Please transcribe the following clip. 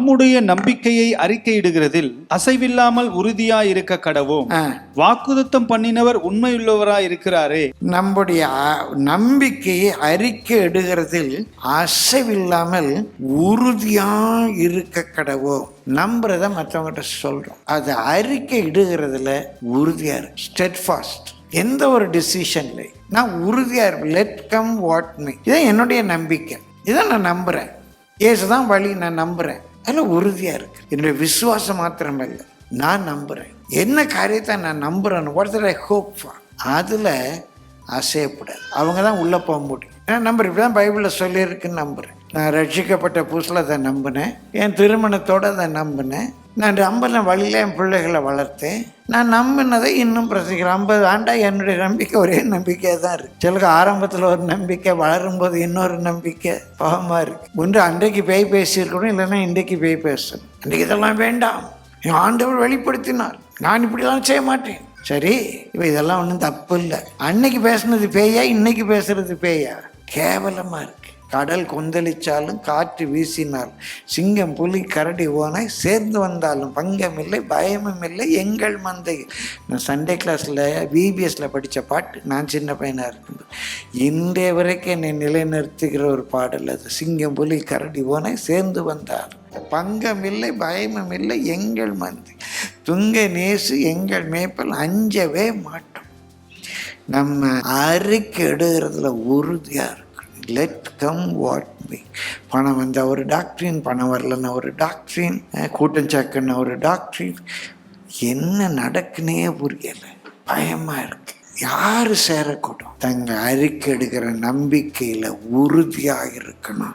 நம்முடைய நம்பிக்கையை அறிக்கையிடுகிறதில் அசைவில்லாமல் உறுதியாய் இருக்க கடவோம். வாக்குத்தத்தம் பண்ணினவர் உண்மையுள்ளவராய் இருக்கிறாரே. நம்முடைய நம்பிக்கையை அறிக்கை இடுகிறதில் அசைவில்லாமல் உறுதியா இருக்க கடவோம். நம்புறத மற்றவங்கிட்ட சொல்றோம், அது அறிக்கை இடுகிறதுல உறுதியா இருக்கு. ஸ்டெட்ஃபாஸ்ட். எந்த ஒரு டிசிஷன்ல நான் உறுதியா இருப்பேன். Let come what me. இதான் என்னுடைய நம்பிக்கை. இதை நான் நம்புறேன். ஏசுதான் வழி. நான் நம்புறேன். அதில் உறுதியா இருக்கு. என்னுடைய விசுவாசம் மாத்திரம் இல்லை, நான் நம்புறேன். என்ன காரியத்தை நான் நம்புறேன்னு ஒருத்தர் ஐ ஹோப் ஃபார், அதில் அசையப்படாது. அவங்க தான் உள்ளே போக முடியும். நான் நம்புறேன். இப்படி தான் பைபிளில் சொல்லியிருக்குன்னு நம்புகிறேன். நான் ரட்சிக்கப்பட்ட புதுசில் அதை நம்பினேன். என் திருமணத்தோடு அதை நம்பினேன். நான் நம்பின வழியில் என் பிள்ளைகளை வளர்த்தேன். நான் நம்பினதை இன்னும் பிரசிக்கிறேன். 50 ஆண்டா என்னுடைய நம்பிக்கை ஒரே நம்பிக்கையாக தான் இருக்குது. சிலருக்கு ஆரம்பத்தில் ஒரு நம்பிக்கை, வளரும்போது இன்னொரு நம்பிக்கை பாவமாக இருக்குது. ஒன்று அன்றைக்கு பேய் பேசியிருக்கணும், இல்லைன்னா இன்றைக்கு பேய் பேசணும். அன்றைக்கு இதெல்லாம் வேண்டாம், என் ஆண்டவர் வெளிப்படுத்தினார், நான் இப்படிலாம் செய்ய மாட்டேன். சரி, இப்போ இதெல்லாம் ஒன்றும் தப்பு இல்லை. அன்னைக்கு பேசுனது பேயா, இன்னைக்கு பேசுறது பேயா? கேவலமாக இருக்குது. கடல் கொந்தளிச்சாலும் காற்று வீசினாலும் சிங்கம் புலி கரடி ஓனாய் சேர்ந்து வந்தாலும் பங்கம் இல்லை பயமும் இல்லை எங்கள் மந்தை. நான் சண்டே கிளாஸில் பிபிஎஸ்ல படித்த பாட்டு, நான் சின்ன பையனாக இருக்கும்போது இன்றைய வரைக்கும் என்னை நிலைநிறுத்துகிற ஒரு பாடல் அது. சிங்கம் புலி கரடி ஓனாய் சேர்ந்து வந்தாலும் பங்கம் இல்லை பயமும் இல்லை எங்கள் மந்தை, துங்க நேசு எங்கள் மேய்ப்பல், அஞ்சவே மாட்டோம். நம்ம அறிக்கை எடுக்கிறதுல உறுதியாக இருக்கும். Let come what me. பணம் வந்தால் ஒரு டாக்டரின், பணம் வரலன்னா ஒரு டாக்டரின், கூட்டம் சாக்குன்னா ஒரு டாக்டரின். என்ன நடக்குன்னே புரியலை, பயமாக இருக்கு. யார் சேரக்கூடும்? தங்க அறிக்கை எடுக்கிற நம்பிக்கையில் உறுதியாக இருக்கணும்.